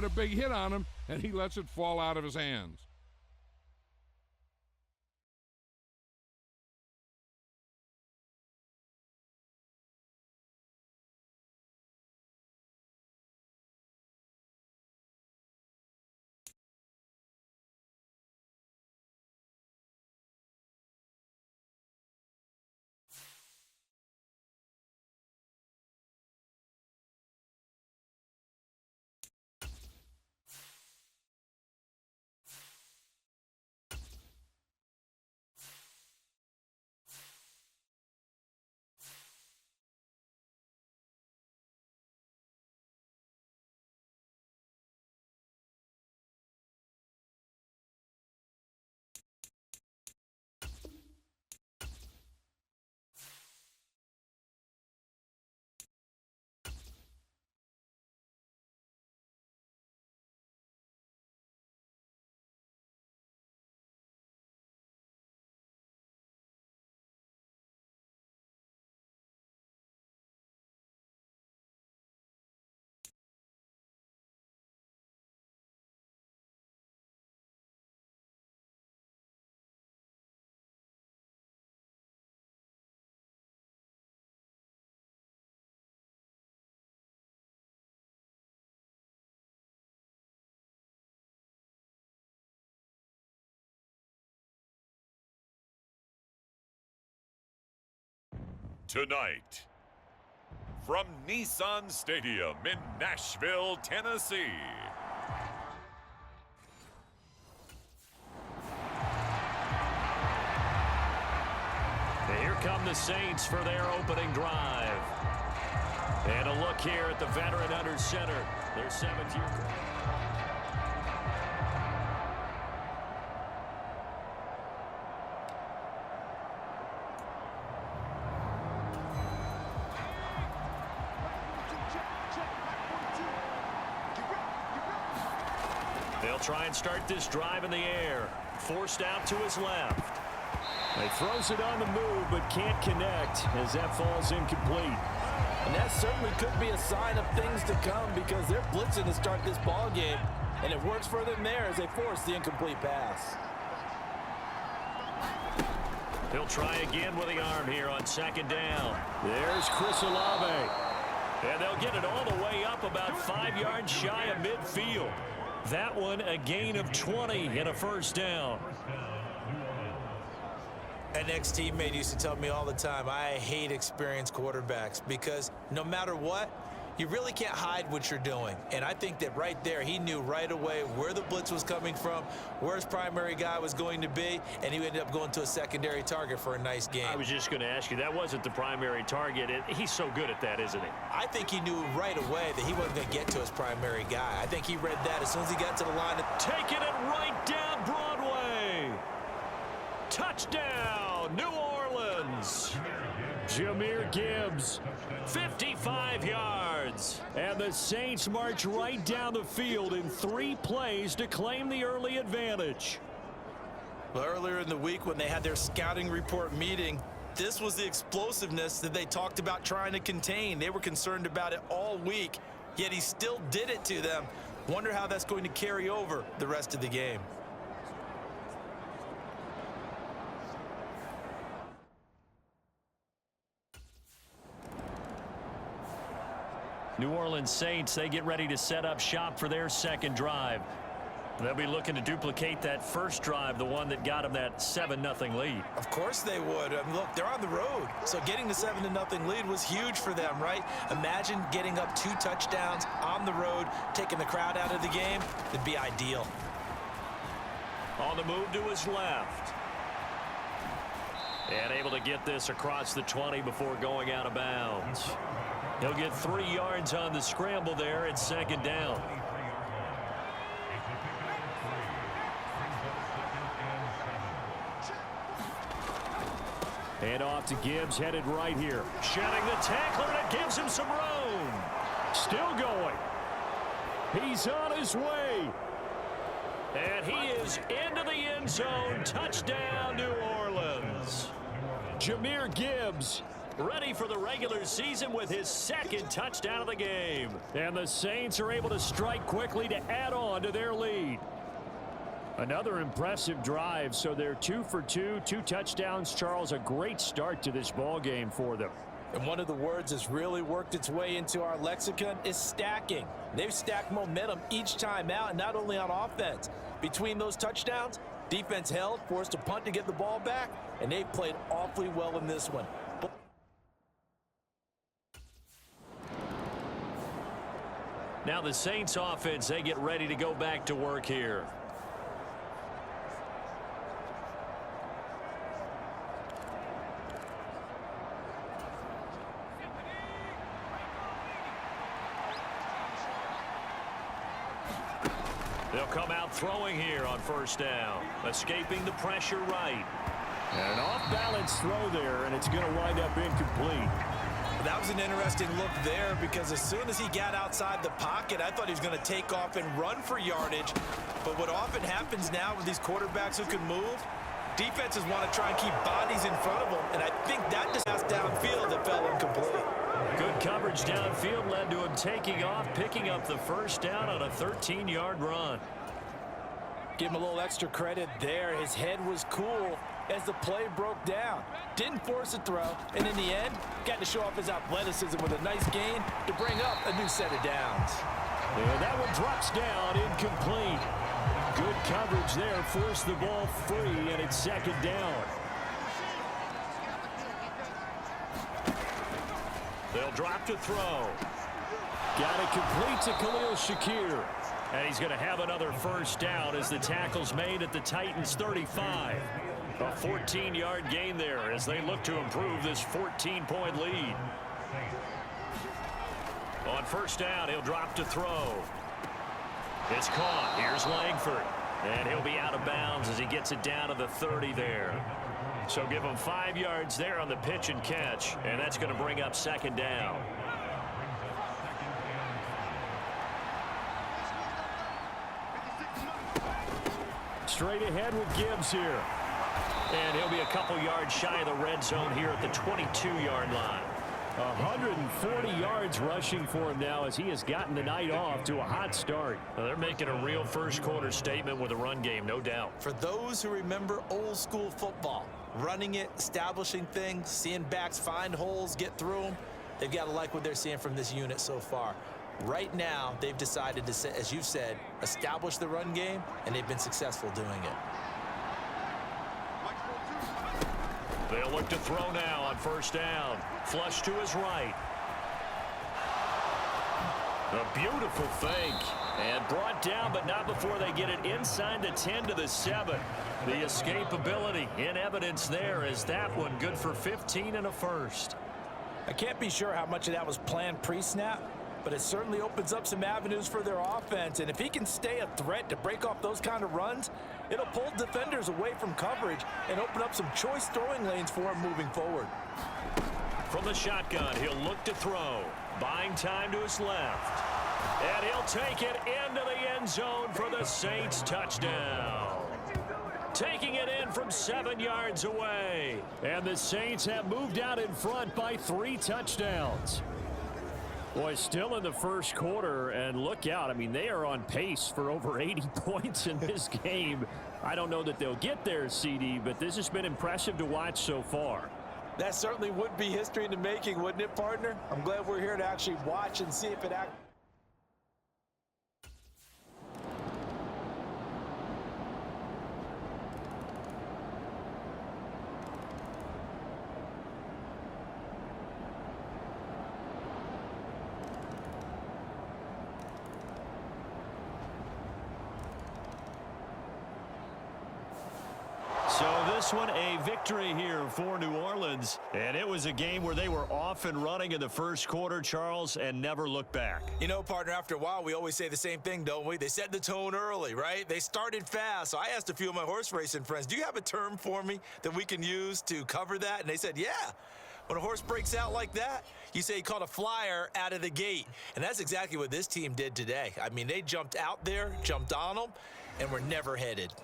a big hit on him, and he lets it fall out of his hands. Tonight, from Nissan Stadium in Nashville, Tennessee. And here come the Saints for their opening drive. And a look here at the veteran under center, their seventh-year. They'll try and start this drive in the air. Forced out to his left. He throws it on the move, but can't connect as that falls incomplete. And that certainly could be a sign of things to come because they're blitzing to start this ball game, and it works for them there as they force the incomplete pass. He'll try again with the arm here on second down. There's Chris Olave. And they'll get it all the way up about 5 yards shy of midfield. That one a gain of 20 and a first down. An ex-teammate used to tell me all the time, I hate experienced quarterbacks because no matter what, you really can't hide what you're doing. And I think that right there, he knew right away where the blitz was coming from, where his primary guy was going to be, and he ended up going to a secondary target for a nice game. I was just going to ask you, that wasn't the primary target. He's so good at that, isn't he? I think he knew right away that he wasn't going to get to his primary guy. I think he read that as soon as he got to the line. Taking it right down Broadway. Touchdown, New Orleans. Jahmyr Gibbs, 55 yards. And the Saints march right down the field in 3 plays to claim the early advantage. Well, earlier in the week when they had their scouting report meeting, this was the explosiveness that they talked about trying to contain. They were concerned about it all week, yet he still did it to them. Wonder how that's going to carry over the rest of the game. New Orleans Saints, they get ready to set up shop for their second drive. They'll be looking to duplicate that first drive, the one that got them that 7-0 lead. Of course they would. I mean, look, they're on the road. So getting the 7-0 lead was huge for them, right? Imagine getting up 2 touchdowns on the road, taking the crowd out of the game. It'd be ideal. On the move to his left. And able to get this across the 20 before going out of bounds. He'll get 3 yards on the scramble there at second down. And off to Gibbs, headed right here. Shedding the tackler, and it gives him some room. Still going. He's on his way. And he is into the end zone. Touchdown, New Orleans. Jahmyr Gibbs ready for the regular season with his second touchdown of the game. And the Saints are able to strike quickly to add on to their lead. Another impressive drive, so they're 2 for 2, 2 touchdowns. Charles, a great start to this ball game for them. And one of the words that's really worked its way into our lexicon is stacking. They've stacked momentum each time out, and not only on offense. Between those touchdowns, defense held, forced a punt to get the ball back, and they played awfully well in this one. Now the Saints offense, they get ready to go back to work here. They'll come out throwing here on first down, escaping the pressure right. And an off-balance throw there, and it's going to wind up incomplete. That was an interesting look there, because as soon as he got outside the pocket, I thought he was going to take off and run for yardage. But what often happens now with these quarterbacks who can move, defenses want to try and keep bodies in front of them, and I think that just passed downfield that fell incomplete. Good coverage downfield led to him taking off, picking up the first down on a 13-yard run. Give him a little extra credit there. His head was cool as the play broke down. Didn't force a throw, and in the end, got to show off his athleticism with a nice gain to bring up a new set of downs. And that one drops down, incomplete. Good coverage there, forced the ball free, and it's second down. They'll drop to throw. Got it complete to Khalil Shakir. And he's going to have another first down as the tackle's made at the Titans' 35. A 14-yard gain there as they look to improve this 14-point lead. On first down, he'll drop to throw. It's caught. Here's Langford. And he'll be out of bounds as he gets it down to the 30 there. So give him 5 yards there on the pitch and catch, and that's going to bring up second down. Straight ahead with Gibbs here. And he'll be a couple yards shy of the red zone here at the 22-yard line. 140 yards rushing for him now as he has gotten the night off to a hot start. Well, they're making a real first-quarter statement with a run game, no doubt. For those who remember old-school football, running it, establishing things, seeing backs find holes, get through them, they've got to like what they're seeing from this unit so far. Right now, they've decided to, as you said, establish the run game, and they've been successful doing it. They'll look to throw now on first down. Flush to his right. A beautiful fake. And brought down, but not before they get it inside the 10 to the 7. The escapability in evidence there as that one good for 15 and a first. I can't be sure how much of that was planned pre-snap, but it certainly opens up some avenues for their offense. And if he can stay a threat to break off those kind of runs, it'll pull defenders away from coverage and open up some choice throwing lanes for him moving forward. From the shotgun, he'll look to throw. Buying time to his left. And he'll take it into the end zone for the Saints touchdown. Taking it in from 7 yards away. And the Saints have moved out in front by 3 touchdowns. Boy, still in the first quarter, and look out. I mean, they are on pace for over 80 points in this game. I don't know that they'll get there, CD, but this has been impressive to watch so far. That certainly would be history in the making, wouldn't it, partner? I'm glad we're here to actually watch and see if it actually... So this one a victory here for New Orleans. And it was a game where they were off and running in the first quarter, Charles, and never looked back. You know, partner, after a while, we always say the same thing, don't we? They set the tone early, right? They started fast. So I asked a few of my horse racing friends, do you have a term for me that we can use to cover that? And they said, yeah. When a horse breaks out like that, you say he caught a flyer out of the gate. And that's exactly what this team did today. I mean, they jumped out there, jumped on them, and were never headed.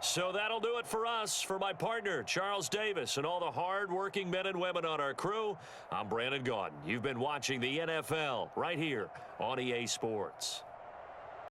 So that'll do it for us. For my partner, Charles Davis, and all the hard-working men and women on our crew, I'm Brandon Gaudin. You've been watching the NFL right here on EA Sports.